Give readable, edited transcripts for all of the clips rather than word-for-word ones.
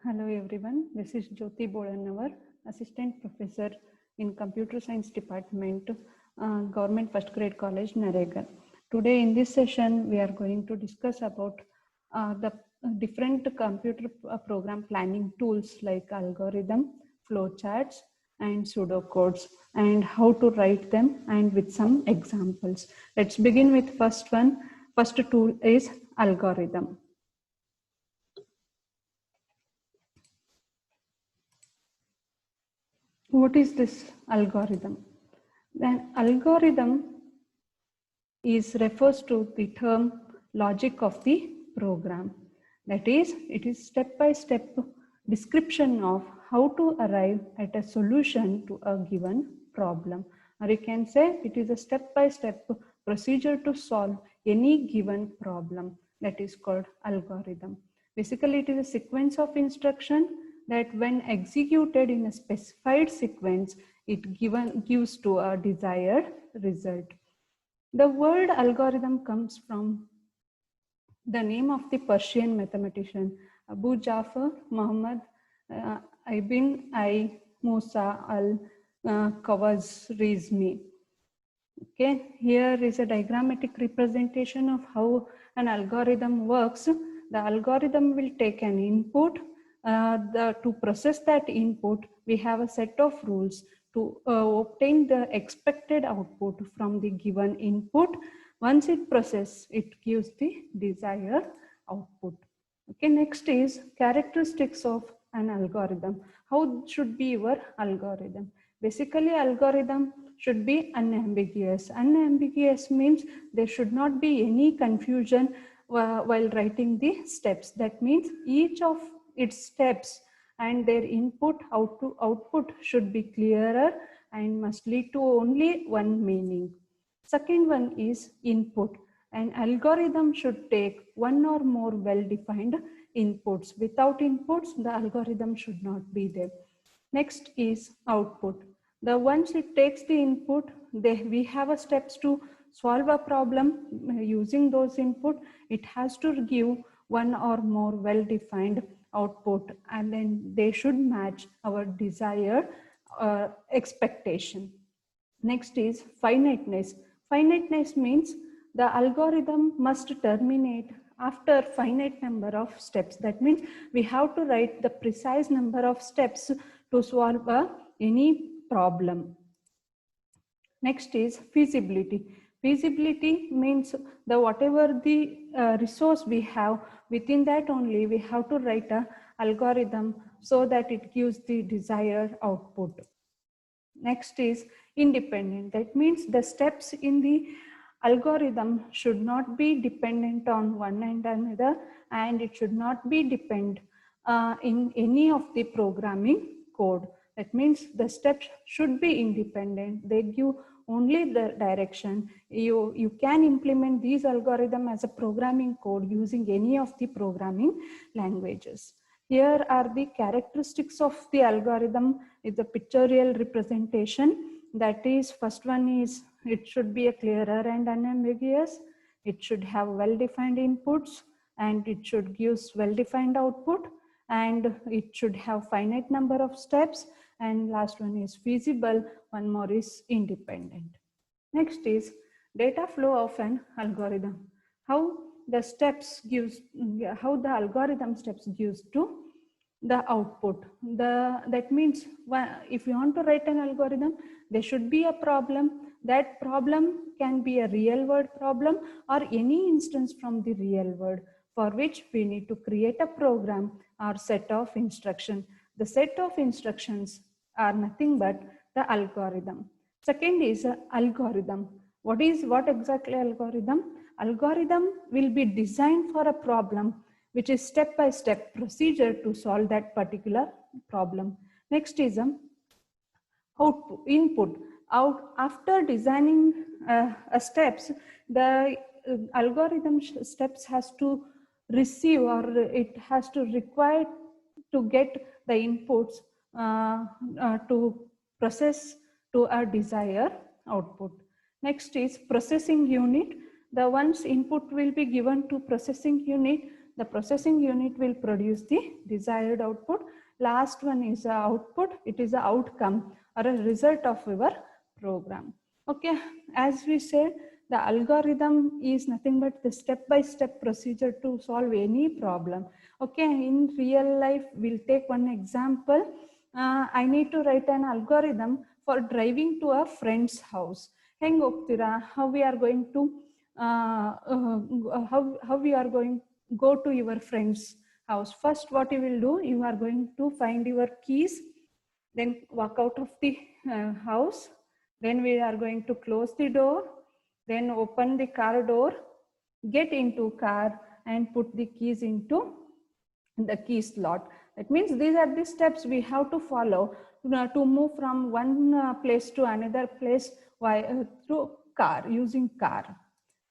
Hello everyone, this is Jyoti Bolanawar, Assistant Professor in Computer Science Department, Government First Grade College, Naregan. Today in this session, we are going to discuss about the different computer program planning tools like algorithm, flowcharts, and pseudocodes, and how to write them and with some examples. Let's begin with first one. First tool is algorithm. What is this algorithm? Then algorithm refers to the term logic of the program. That is, it is step-by-step description of how to arrive at a solution to a given problem. Or you can say it is a step-by-step procedure to solve any given problem. That is called algorithm. Basically, it is a sequence of instruction that when executed in a specified sequence, it gives to a desired result. The word algorithm comes from the name of the Persian mathematician Abu Jafar Muhammad ibn I Musa al-Khwarizmi. Okay, here is a diagrammatic representation of how an algorithm works. The algorithm will take an input. To process that input, we have a set of rules to obtain the expected output from the given input. Once it processes, it gives the desired output. Okay, next is characteristics of an algorithm. How should be your algorithm? Basically, algorithm should be unambiguous. Unambiguous means there should not be any confusion while writing the steps. That means each of its steps and their output should be clearer and must lead to only one meaning. Second one is input. An algorithm should take one or more well-defined inputs. Without inputs, the algorithm should not be there. Next is output. Once it takes the input, we have a steps to solve a problem using those input. It has to give one or more well-defined output, and then they should match our desired expectation. Next is finiteness. Finiteness means the algorithm must terminate after finite number of steps. That means we have to write the precise number of steps to solve any problem. Next is feasibility. Feasibility means whatever the resource we have, within that only we have to write a algorithm so that it gives the desired output. Next is independent. That means the steps in the algorithm should not be dependent on one and another, and it should not be dependent in any of the programming code. That means the steps should be independent. They give only the direction. You can implement these algorithms as a programming code using any of the programming languages. Here are the characteristics of the algorithm. Is the pictorial representation. That is, first one is it should be a clearer and unambiguous. It should have well-defined inputs, and it should give well-defined output, and it should have finite number of steps, and last one is feasible, one more is independent. Next is data flow of an algorithm. How the algorithm steps gives to the output. That means if you want to write an algorithm, there should be a problem. That problem can be a real world problem or any instance from the real world, for which we need to create a program or set of instructions. The set of instructions are nothing but the algorithm. Second is algorithm. What exactly algorithm? Algorithm will be designed for a problem which is step-by-step procedure to solve that particular problem. Next is input. After designing steps, the algorithm steps has to receive, or it has to require to get the inputs to process to a desired output. Next is processing unit. The once input will be given to processing unit, the processing unit will produce the desired output. Last one is the output. It is the outcome or a result of your program. Okay, as we said, the algorithm is nothing but the step-by-step procedure to solve any problem. Okay, in real life, we'll take one example. I need to write an algorithm for driving to a friend's house. Heng hogtira, how we are going to how we are going go to your friend's house. First, what you will do, you are going to find your keys, then walk out of the house. Then we are going to close the door, then open the car door, get into car and put the keys into the key slot. That means these are the steps we have to follow to move from one place to another place through car, using car.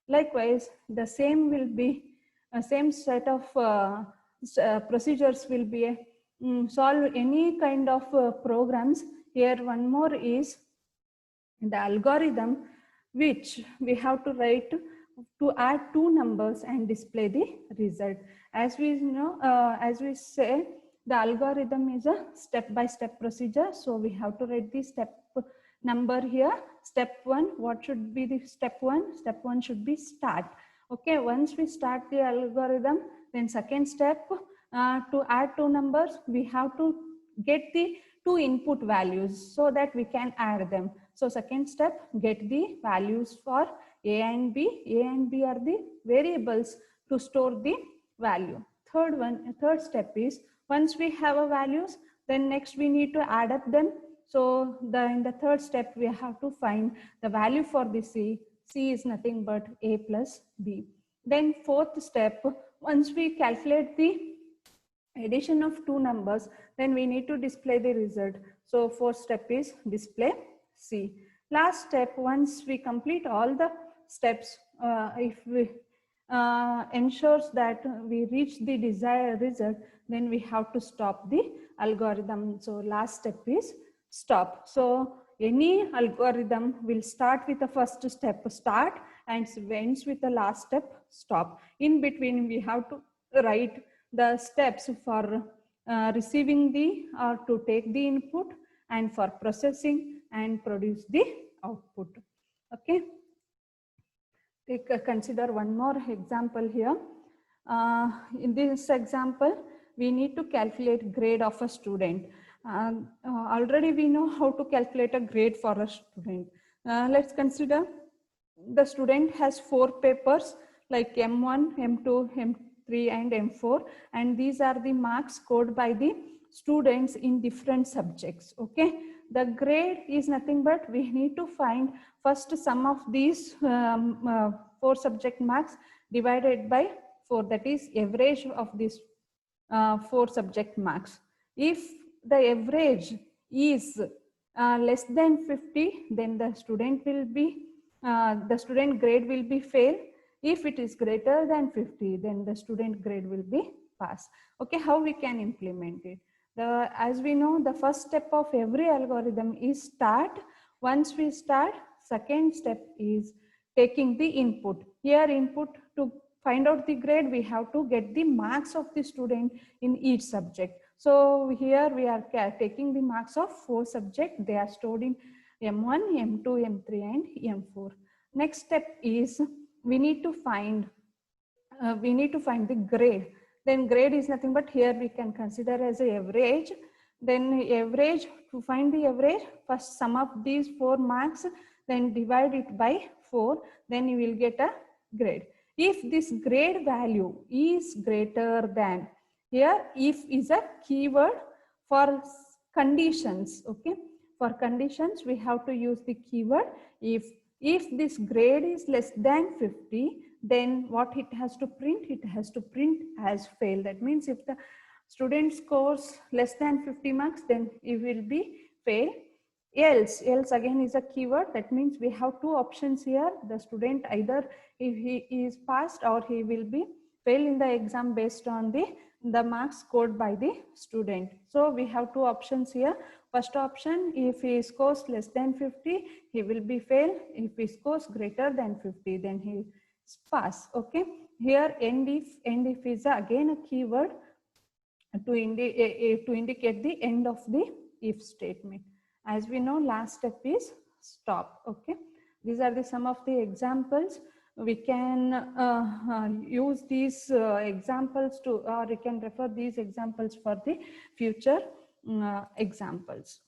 Likewise, the same will be same set of procedures will be solve any kind of programs. Here one more is the algorithm which we have to write to add two numbers and display the result. As we know, as we say, the algorithm is a step-by-step procedure. So we have to write the step number here. Step 1, what should be the step 1? Step 1 should be start. Okay, once we start the algorithm, then second step, to add two numbers, we have to get the two input values so that we can add them. So second step, get the values for A and B. A and B are the variables to store the value. Third step is, once we have a values, then next we need to add up them. So in the third step, we have to find the value for the C. C is nothing but A plus B. Then fourth step, once we calculate the addition of two numbers, then we need to display the result. So fourth step is display C. Last step, once we complete all the steps, if we ensures that we reach the desired result, then we have to stop the algorithm. So last step is stop. So any algorithm will start with the first step start and ends with the last step stop. In between, we have to write the steps for receiving the or to take the input, and for processing and produce the output. Okay, consider one more example here. In this example, we need to calculate grade of a student. Already we know how to calculate a grade for a student. Let's consider the student has 4 papers like M1, M2, M3 and M4, and these are the marks scored by the students in different subjects. Okay, the grade is nothing but we need to find first sum of these 4 subject marks divided by 4, that is average of these 4 subject marks. If the average is less than 50, then the student will be the student grade will be fail. If it is greater than 50, then the student grade will be pass. Okay, how we can implement it? As we know, the first step of every algorithm is start. Once we start, second step is taking the input. Here input, to find out the grade, we have to get the marks of the student in each subject. So here we are taking the marks of 4 subjects. They are stored in M1, M2, M3 and M4. Next step is we need to find the grade. Then grade is nothing but here we can consider as a average. Then average, to find the average, first sum up these 4 marks, then divide it by 4, then you will get a grade. If this grade value is greater than, here if is a keyword for conditions. Okay, for conditions we have to use the keyword if. If this grade is less than 50, then what it has to print? It has to print as fail. That means if the student scores less than 50 marks, then it will be fail. Else again is a keyword. That means we have 2 options here. The student either if he is passed or he will be fail in the exam based on the marks scored by the student. So we have 2 options here. First option, if he scores less than 50, he will be fail. If he scores greater than 50, then he pass. Okay. Here end if is again a keyword to indicate the end of the if statement. As we know, last step is stop. Okay, these are the some of the examples. We can use these examples to, or we can refer these examples for the future examples.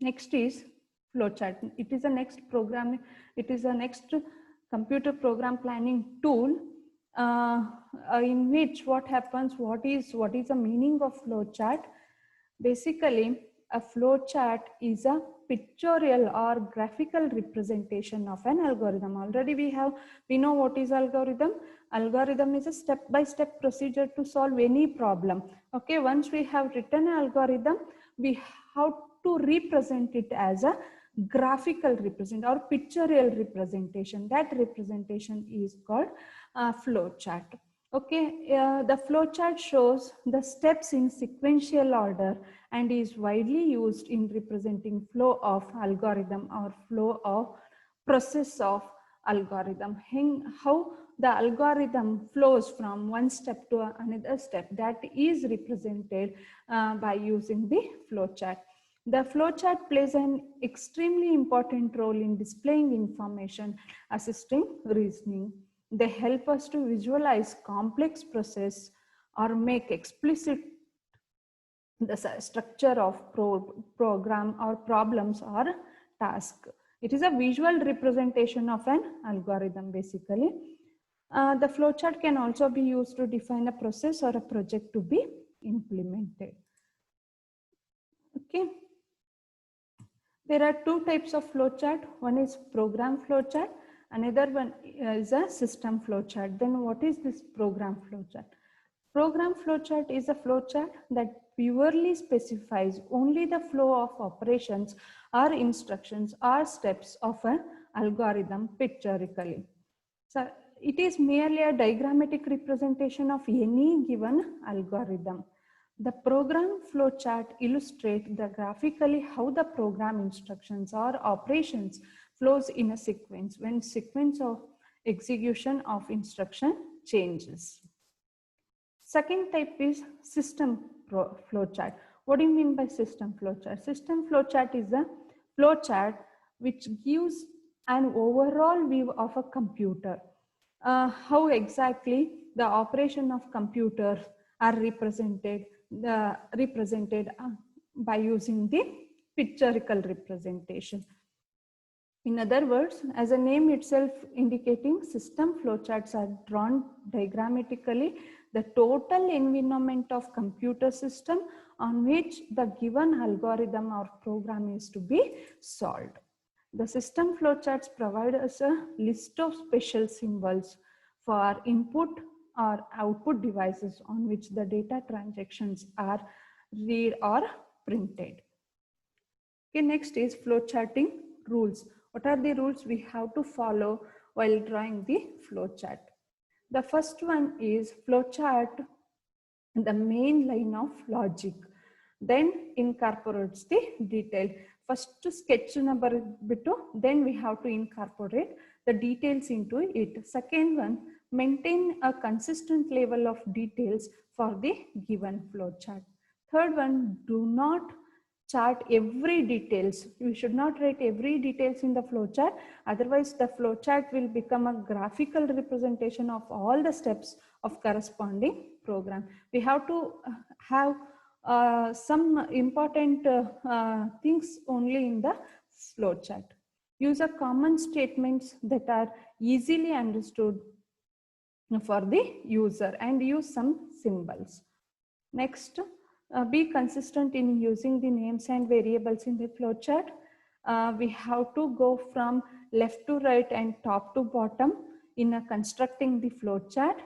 Next is flowchart. It is a next program. It is a next computer program planning tool in which what happens, what is the meaning of flowchart. Basically, a flowchart is a pictorial or graphical representation of an algorithm. Already we know what is algorithm. Algorithm is a step-by-step procedure to solve any problem. Okay, once we have written an algorithm, we have to represent it as a graphical representation or pictorial representation. That representation is called flowchart. Okay, the flowchart shows the steps in sequential order and is widely used in representing flow of algorithm or flow of process of algorithm. How the algorithm flows from one step to another step, that is represented by using the flowchart. The flowchart plays an extremely important role in displaying information, assisting reasoning. They help us to visualize complex process or make explicit the structure of program or problems or task. It is a visual representation of an algorithm basically. The flowchart can also be used to define a process or a project to be implemented. Okay. There are two types of flowchart. One is program flowchart. Another one is a system flowchart. Then what is this program flowchart? Program flowchart is a flowchart that purely specifies only the flow of operations or instructions or steps of an algorithm pictorially. So it is merely a diagrammatic representation of any given algorithm. The program flowchart illustrates graphically how the program instructions or operations flows in a sequence when sequence of execution of instruction changes. Second type is system flowchart. What do you mean by system flowchart? System flowchart is a flowchart which gives an overall view of a computer. How exactly the operation of computers are represented by using the pictorial representation. In other words, as a name itself indicating, system flowcharts are drawn diagrammatically the total environment of computer system on which the given algorithm or program is to be solved. The system flowcharts provide us a list of special symbols for input or output devices on which the data transactions are read or printed. Okay, next is flowcharting rules. What are the rules we have to follow while drawing the flowchart? The first one is flowchart the main line of logic, then incorporates the detail. First to sketch number bit, then we have to incorporate the details into it. Second one, maintain a consistent level of details for the given flowchart. Third one, do not chart every details. You should not write every details in the flowchart. Otherwise, the flowchart will become a graphical representation of all the steps of corresponding program. We have to have some important things only in the flowchart. Use a common statements that are easily understood for the user and use some symbols. Next, be consistent in using the names and variables in the flowchart. We have to go from left to right and top to bottom in constructing the flowchart.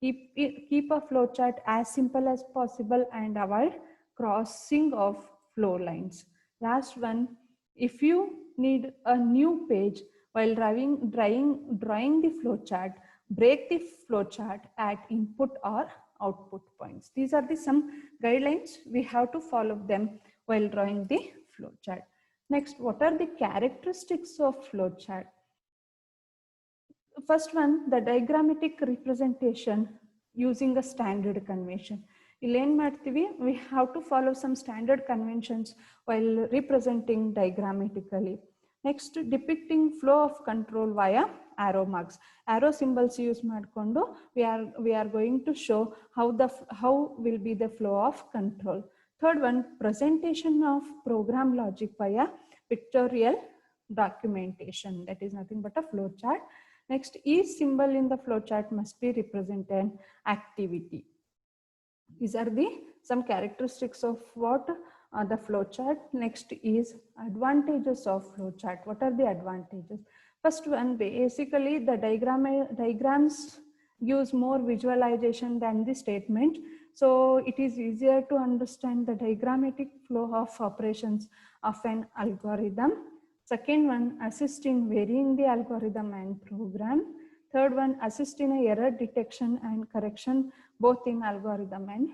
Keep a flowchart as simple as possible and avoid crossing of flow lines. Last one, if you need a new page while drawing the flowchart, break the flowchart at input or output points. These are the some guidelines. We have to follow them while drawing the flowchart. Next, what are the characteristics of flowchart? First one, the diagrammatic representation using a standard convention. We have to follow some standard conventions while representing diagrammatically. Next, depicting flow of control via arrow marks. Arrow symbols use madkondo. We are going to show how will be the flow of control. Third one, presentation of program logic via pictorial documentation. That is nothing but a flow chart. Next, each symbol in the flowchart must be represent an activity. These are the some characteristics of what the flowchart. Next is advantages of flowchart. What are the advantages? First one, basically the diagrams use more visualization than the statement. So it is easier to understand the diagrammatic flow of operations of an algorithm. Second one, assist in varying the algorithm and program. Third one, assist in a error detection and correction, both in algorithm and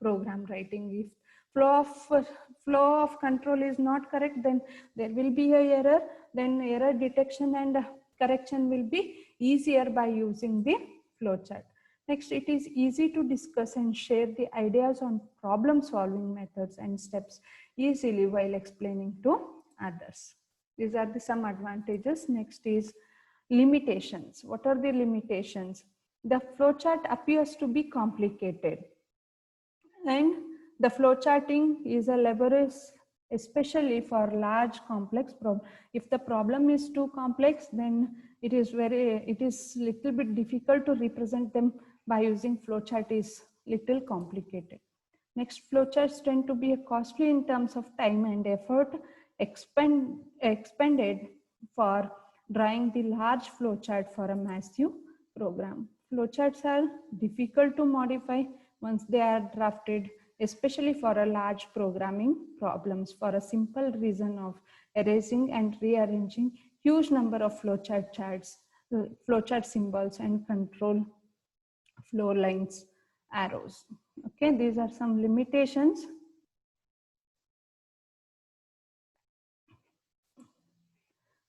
program writing. If flow of control is not correct, then there will be a error. Then error detection and correction will be easier by using the flowchart. Next, it is easy to discuss and share the ideas on problem solving methods and steps easily while explaining to others. These are some advantages. Next is limitations. What are the limitations? The flowchart appears to be complicated, and the flowcharting is a laborious, especially for large complex problem. If the problem is too complex, then it is little bit difficult to represent them by using flowchart. Is little complicated. Next, flowcharts tend to be costly in terms of time and effort expended for drawing the large flowchart for a massive program. Flowcharts are difficult to modify once they are drafted, especially for a large programming problems, for a simple reason of erasing and rearranging huge number of flowchart symbols and control flow lines, arrows. Okay, these are some limitations.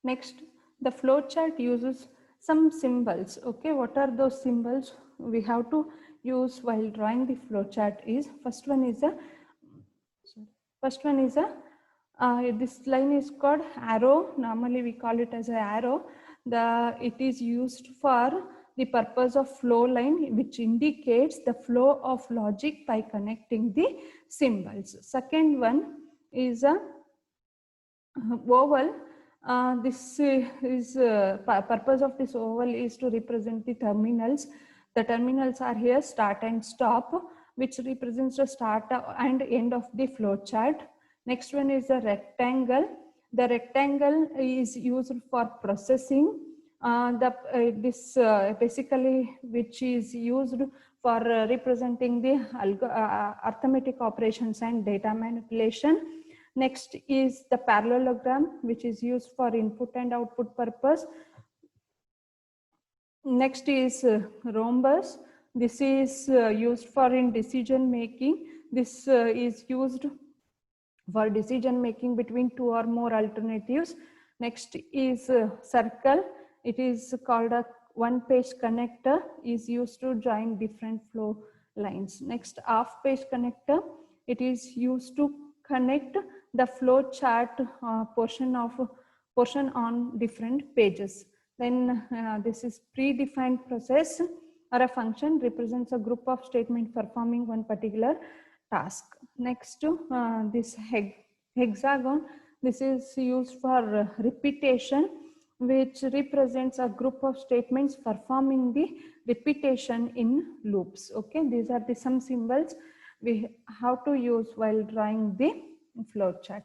Next, the flowchart uses some symbols. Okay, what are those symbols we have to use while drawing the flowchart? Is first one is a this line is called arrow. Normally we call it as an arrow. It is used for the purpose of flow line, which indicates the flow of logic by connecting the symbols. Second one is a oval. This is purpose of this oval is to represent the terminals. The terminals are here, start and stop, which represents the start and end of the flow chart. Next one is a rectangle. The rectangle is used for processing. Basically which is used for representing the arithmetic operations and data manipulation. Next is the parallelogram, which is used for input and output purpose. Next is rhombus. This is used for in decision making. This is used for decision making between two or more alternatives. Next is circle. It is called a one-page connector, is used to join different flow lines. Next, half-page connector. It is used to connect the flow chart portion on different pages. Then this is predefined process or a function represents a group of statements performing one particular task. Next, this hexagon. This is used for repetition, which represents a group of statements performing the repetition in loops. Okay, these are some symbols we have to use while drawing the flow chart.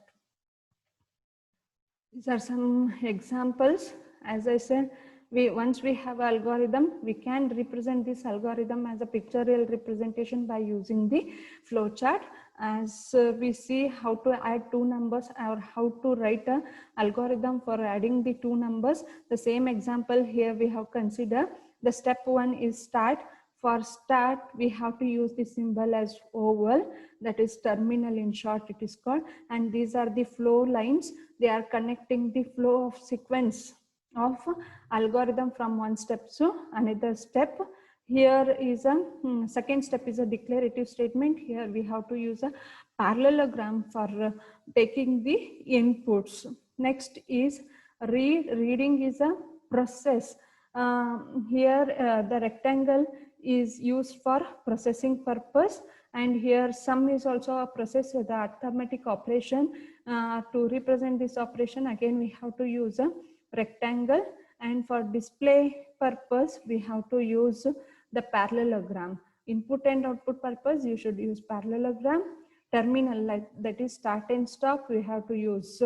These are some examples. As I said, once we have algorithm, we can represent this algorithm as a pictorial representation by using the flow chart. As we see how to add two numbers or how to write an algorithm for adding the two numbers. The same example here we have considered. The step one is start. For start, we have to use the symbol as oval, that is terminal in short it is called. And these are the flow lines. They are connecting the flow of sequence of algorithm from one step to another step. Here is a second step is a declarative statement. Here we have to use a parallelogram for taking the inputs. Next is read. Reading is a process. Here the rectangle is used for processing purpose, and here sum is also a process with the arithmetic operation. To represent this operation, again we have to use a rectangle, and for display purpose we have to use the parallelogram. Input and output purpose you should use parallelogram. Terminal, like that is start and stop, we have to use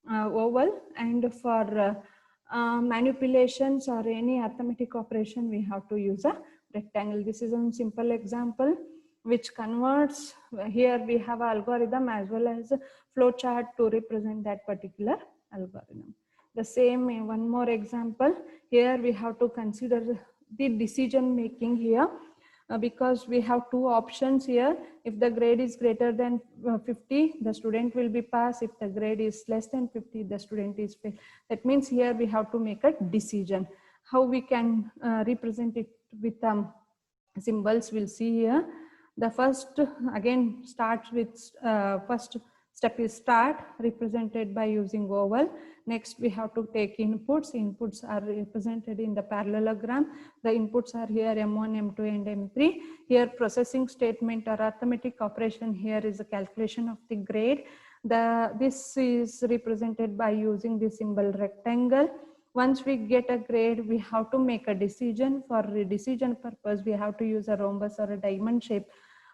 oval, and for manipulations or any arithmetic operation we have to use a rectangle. This is a simple example which converts. Here we have an algorithm as well as a flow chart to represent that particular algorithm. The same, one more example. Here we have to consider the decision making here. Because we have two options here. If the grade is greater than 50, the student will be passed. If the grade is less than 50, the student is failed. That means here we have to make a decision. How we can represent it with symbols, we'll see here. The first again starts with first step is start, represented by using oval. Next we have to take inputs. Inputs are represented in the parallelogram. The inputs are here M1, M2 and M3. Here processing statement or arithmetic operation here is a calculation of the grade. This is represented by using the symbol rectangle. Once we get a grade, we have to make a decision. For a decision purpose, we have to use a rhombus or a diamond shape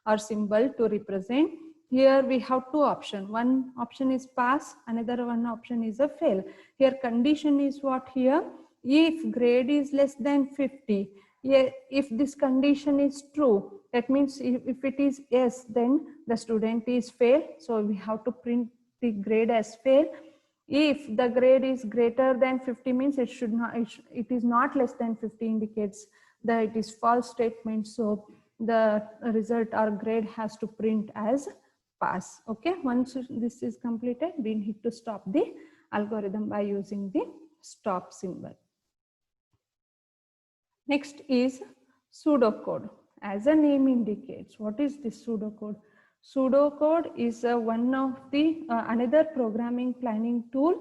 or symbol to represent. Here we have two options. One option is pass, another one option is a fail. Here condition is what here? If grade is less than 50, if this condition is true, that means if it is yes, then the student is fail. So we have to print the grade as fail. If the grade is greater than 50 means it should not, it is not less than 50 indicates that it is false statement. So the result or grade has to print as pass. Okay, once this is completed, we need to stop the algorithm by using the stop symbol. Next is pseudocode. As the name indicates, what is this pseudocode? Pseudocode is one of the another programming planning tool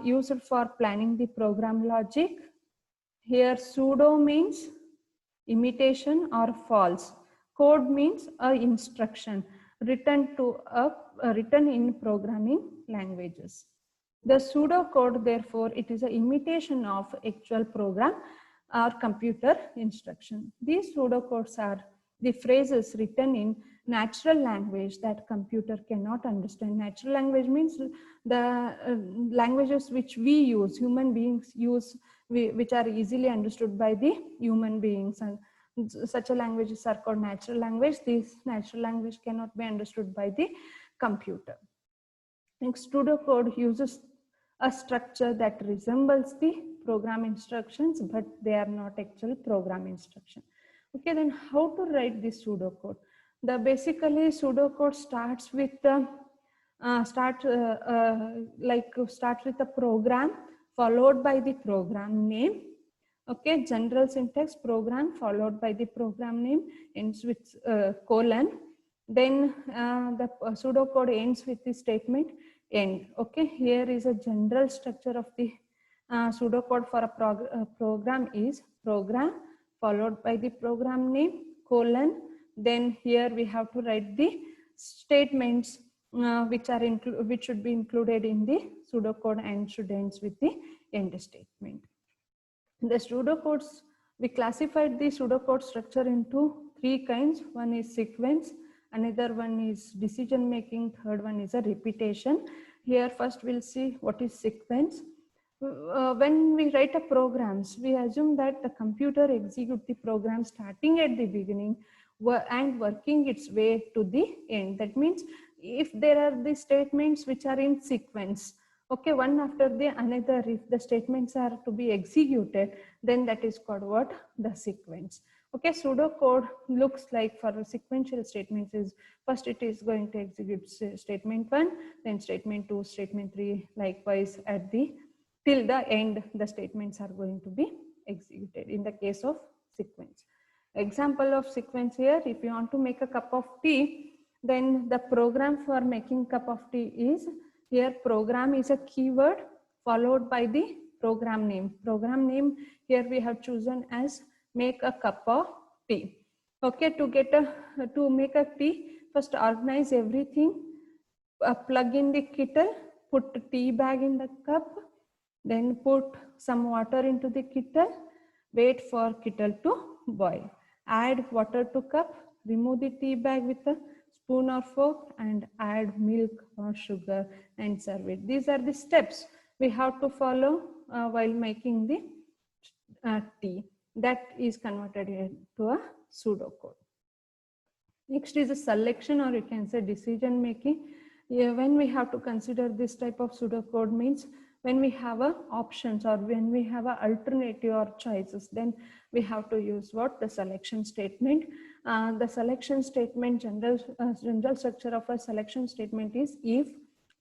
used for planning the program logic. Here pseudo means imitation or false. Code means a instruction written in programming languages. The pseudocode, therefore, it is an imitation of actual program or computer instruction. These pseudocodes are the phrases written in natural language that computer cannot understand. Natural language means the languages which we use, human beings use, which are easily understood by the human beings, and such a languages are called natural language. This natural language cannot be understood by the computer. Next, pseudocode uses a structure that resembles the program instructions, but they are not actual program instruction. Okay, then how to write this pseudocode? Basically pseudocode starts with start with a program followed by the program name. Okay, general syntax, program followed by the program name, ends with colon. Then the pseudocode ends with the statement end. Okay, here is a general structure of the pseudocode for a program is program followed by the program name colon. Then here we have to write the statements which should be included in the pseudocode and should ends with the end statement. The pseudocodes, we classified the pseudocode structure into three kinds. One is sequence, another one is decision making, third one is a repetition. Here first we'll see what is sequence. When we write a programs, we assume that the computer executes the program starting at the beginning and working its way to the end. That means if there are the statements which are in sequence, okay, one after the another, if the statements are to be executed, then that is called what? The sequence. Okay, pseudocode looks like for sequential statements is first it is going to execute statement 1, then statement 2, statement 3, likewise at the till the end the statements are going to be executed in the case of sequence. Example of sequence here, if you want to make a cup of tea, then the program for making cup of tea is, here program is a keyword followed by the program name. Program name here we have chosen as make a cup of tea. Okay, to make a tea, first organize everything, plug in the kettle, put the tea bag in the cup, then put some water into the kettle, wait for kettle to boil. Add water to cup, remove the tea bag with a spoon or fork and add milk or sugar and serve it. These are the steps we have to follow while making the tea. That is converted into a pseudocode. Next is a selection, or you can say decision making. When we have to consider this type of pseudocode means when we have options or when we have an alternative or choices, then we have to use what? The selection statement. The selection statement, general structure of a selection statement is if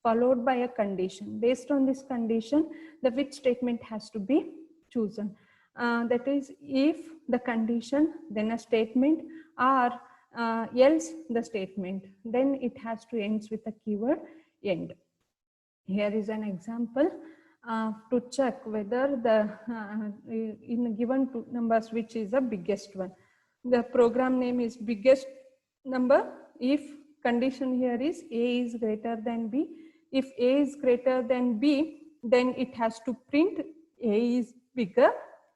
followed by a condition. Based on this condition, the which statement has to be chosen. That is, if the condition, then a statement, or else the statement, then it has to end with the keyword end. Here is an example to check whether the in given two numbers which is the biggest one. The program name is biggest number if condition here is A is greater than B. If A is greater than B, then it has to print A is bigger,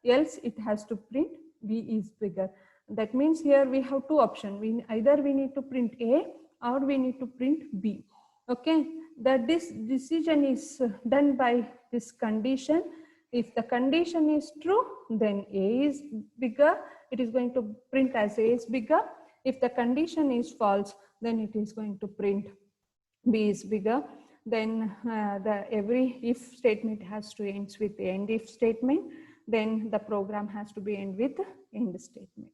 else it has to print B is bigger. That means here we have two options. Either we need to print A or we need to print B. Okay, that this decision is done by this condition. If the condition is true, then A is bigger. It is going to print as A is bigger. If the condition is false, then it is going to print B is bigger. Then every if statement has to end with the end if statement. Then the program has to be end with end statement.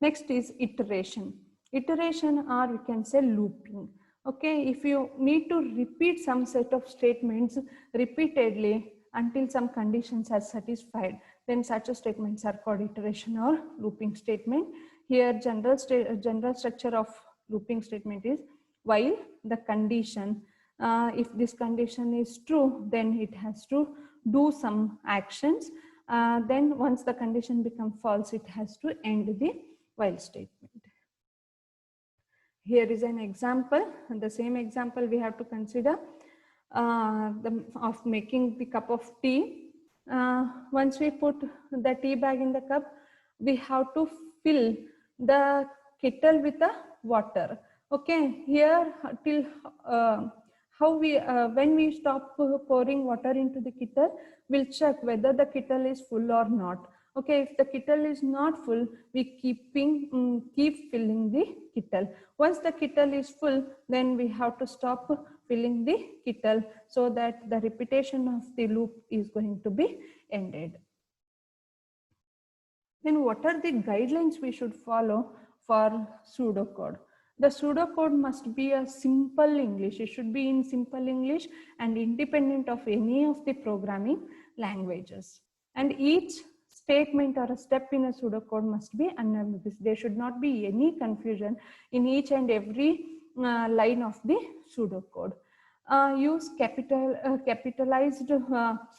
Next is iteration. Iteration, or we can say looping. Okay, if you need to repeat some set of statements repeatedly until some conditions are satisfied, then such a statements are called iteration or looping statement. Here general structure of looping statement is while the condition, if this condition is true, then it has to do some actions. Then once the condition becomes false, it has to end the while statement. Here is an example, and the same example we have to consider of making the cup of tea. Once we put the tea bag in the cup, we have to fill the kettle with the water. Okay, here till how we when we stop pouring water into the kettle, we'll check whether the kettle is full or not. Okay, if the kettle is not full, we keep filling the kettle. Once the kettle is full, then we have to stop filling the kettle so that the repetition of the loop is going to be ended. Then what are the guidelines we should follow for pseudocode? The pseudocode must be a simple English. It should be in simple English and independent of any of the programming languages. And each statement or a step in a pseudocode must be unambiguous. There should not be any confusion in each and every line of the pseudocode. Use capitalized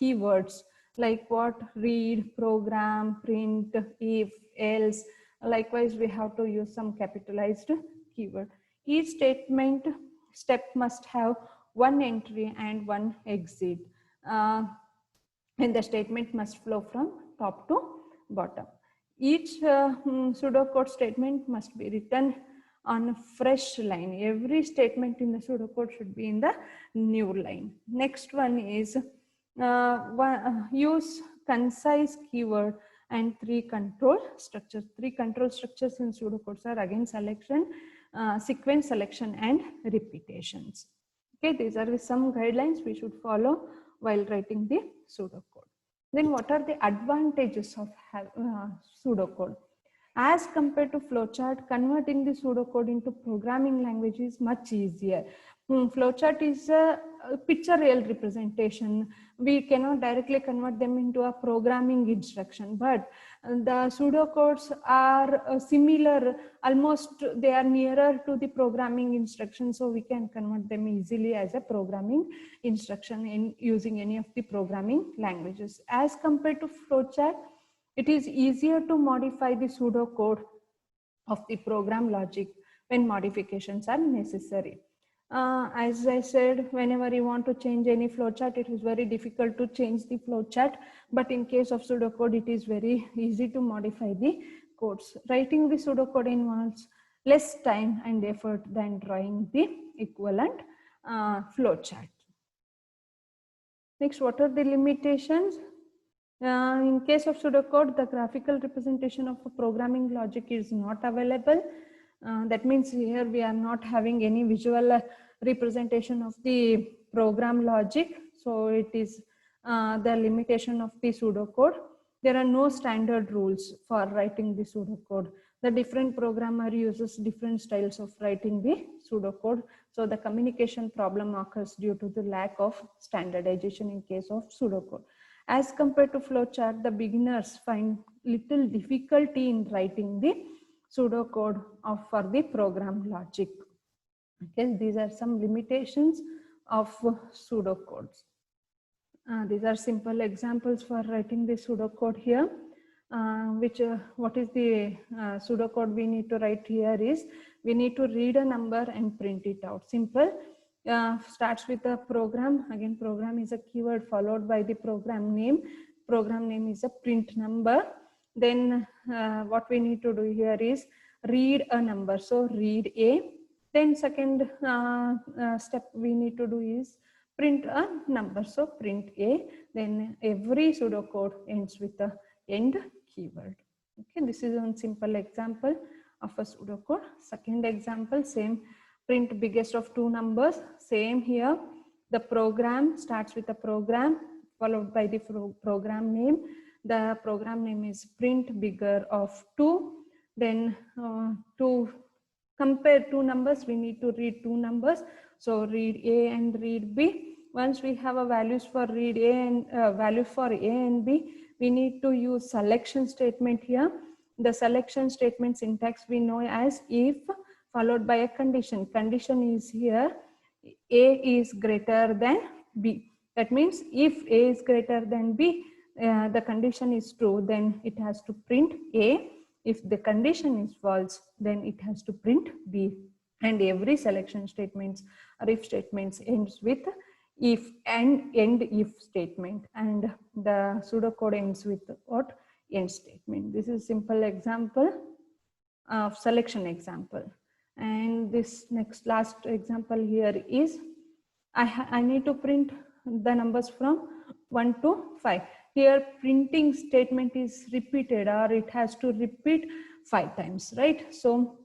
keywords like what? Read, program, print, if, else. Likewise, we have to use some capitalized keyword. Each statement step must have one entry and one exit. And the statement must flow from top to bottom. Each pseudocode statement must be written on a fresh line. Every statement in the pseudocode should be in the new line. Next one is use concise keyword and three control structures. Three control structures in pseudocodes are again selection, sequence, selection, and repetitions. Okay, these are some guidelines we should follow while writing the pseudocode. Then what are the advantages of pseudocode? As compared to flowchart, converting the pseudocode into programming language is much easier. Flowchart is a pictorial representation. We cannot directly convert them into a programming instruction, but the pseudocodes are similar, almost they are nearer to the programming instruction, so we can convert them easily as a programming instruction in using any of the programming languages. As compared to flowchart, it is easier to modify the pseudocode of the program logic when modifications are necessary. As I said, whenever you want to change any flowchart, it is very difficult to change the flowchart. But in case of pseudocode, it is very easy to modify the codes. Writing the pseudocode involves less time and effort than drawing the equivalent flowchart. Next, what are the limitations? In case of pseudocode, the graphical representation of a programming logic is not available. That means here we are not having any visual representation of the program logic. So it is the limitation of the pseudocode. There are no standard rules for writing the pseudocode. The different programmer uses different styles of writing the pseudocode. So the communication problem occurs due to the lack of standardization in case of pseudocode. As compared to flowchart, the beginners find little difficulty in writing the pseudocode for the program logic. Okay, these are some limitations of pseudocodes. These are simple examples for writing the pseudocode here. What is the pseudocode we need to write here is, we need to read a number and print it out. Simple. Starts with a program. Again, program is a keyword followed by the program name. Program name is a print number. Then what we need to do here is read a number. So read A. Then second step we need to do is print a number. So print A. Then every pseudocode ends with a end keyword. Okay, this is one simple example of a pseudocode. Second example, same. Print biggest of two numbers. Same here. The program starts with a program followed by the program name. The program name is print bigger of 2. Then to compare two numbers, we need to read two numbers. So read A and read B. Once we have a values for read A and values for A and B, we need to use selection statement here. The selection statement syntax we know as if followed by a condition. Condition is here, A is greater than B. That means if A is greater than B, the condition is true, then it has to print A. If the condition is false, then it has to print B. And every selection statements or if statements ends with if and end if statement, and the pseudocode ends with what? End statement. This is simple example of selection example. And this last example here is I need to print the numbers from 1 to 5. Here printing statement is repeated, or it has to repeat 5 times, right? So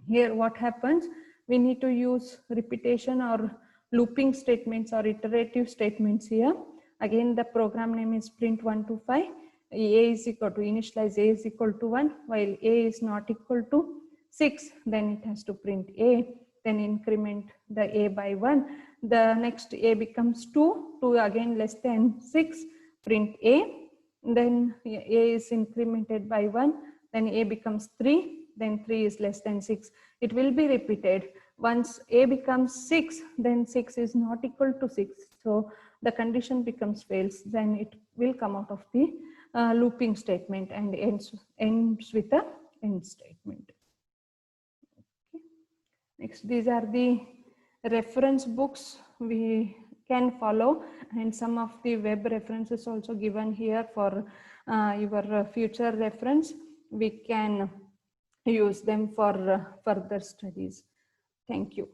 here what happens, we need to use repetition or looping statements or iterative statements here. Again, the program name is print 1 to 5. A is equal to initialize A is equal to 1, while A is not equal to 6, then it has to print A, then increment the A by 1. The next A becomes 2, 2 again less than 6, print A, then A is incremented by 1, then A becomes 3, then 3 is less than 6. It will be repeated. Once A becomes 6, then 6 is not equal to 6. So the condition becomes false, then it will come out of the looping statement and ends with a end statement. Next, these are the reference books we can follow, and some of the web references also given here for your future reference. We can use them for further studies. Thank you.